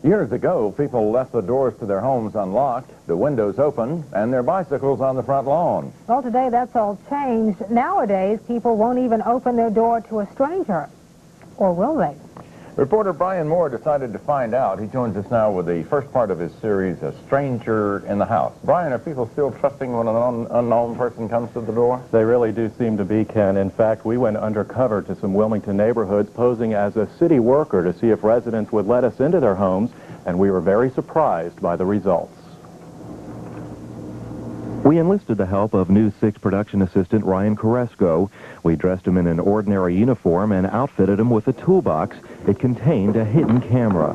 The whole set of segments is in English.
Years ago, people left the doors to their homes unlocked, the windows open, and their bicycles on the front lawn. Well, today that's all changed. Nowadays, people won't even open their door to a stranger. Or will they? Reporter Bryan decided to find out. He joins us now with the first part of his series, A Stranger in the House. Bryan, are people still trusting when an unknown person comes to the door? They really do seem to be, Ken. In fact, we went undercover to some Wilmington neighborhoods posing as a city worker to see if residents would let us into their homes, and we were very surprised by the results. We enlisted the help of News 6 production assistant Ryan Carresco. We dressed him in an ordinary uniform and outfitted him with a toolbox. It contained a hidden camera.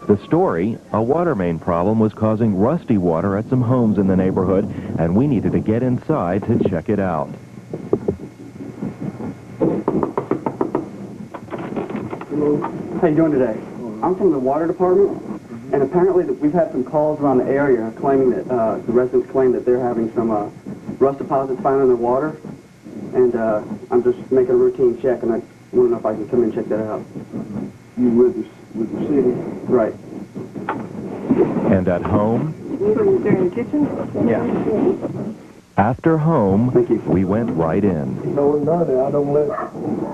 The story, a water main problem was causing rusty water at some homes in the neighborhood, and we needed to get inside to check it out. Hello. How you doing today? I'm from the water department. And apparently we've had some calls around the area claiming that the residents claim that they're having some rust deposits found in their water. And I'm just making a routine check, and I want to know if I can come in and check that out. You with the city? Right. And at home? They're in the kitchen? Yeah. After home, Thank you. we went right in. No, none. I don't let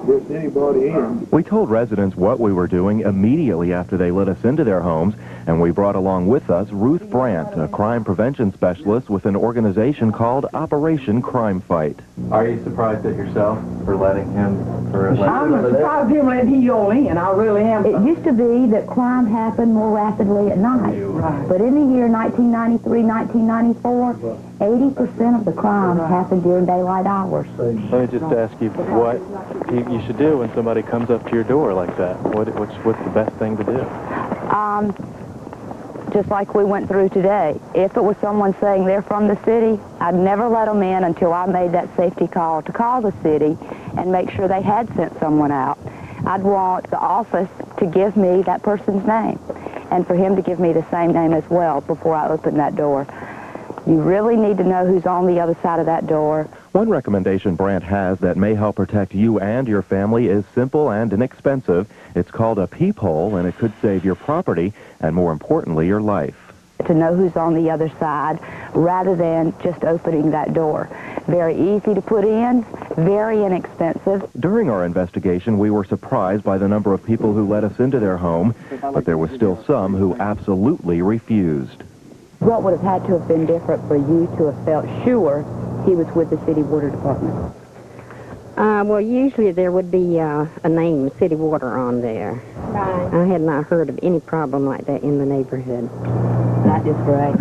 just anybody in. We told residents what we were doing immediately after they let us into their homes, and we brought along with us Ruth Brandt, a crime prevention specialist with an organization called Operation Crime Fight. Are you surprised at yourself for letting him? I'm surprised him letting you all in. I really am. It used to be that crime happened more rapidly at night. Right. But in the year 1993, 1994, 80% of the crimes happened during daylight hours. Let me just ask you what you should do when somebody comes up to your door like that. What's the best thing to do? Just like we went through today. If it was someone saying they're from the city, I'd never let them in until I made that safety call to call the city and make sure they had sent someone out. I'd want the office to give me that person's name and for him to give me the same name as well before I open that door. You really need to know who's on the other side of that door. One recommendation Brandt has that may help protect you and your family is simple and inexpensive. It's called a peephole, and it could save your property and, more importantly, your life. To know who's on the other side rather than just opening that door. Very easy to put in, very inexpensive. During our investigation, we were surprised by the number of people who let us into their home, but there was still some who absolutely refused. What would have had to have been different for you to have felt sure he was with the city water department? Well, usually there would be a name, City Water, on there. Right. I had not heard of any problem like that in the neighborhood. That is great.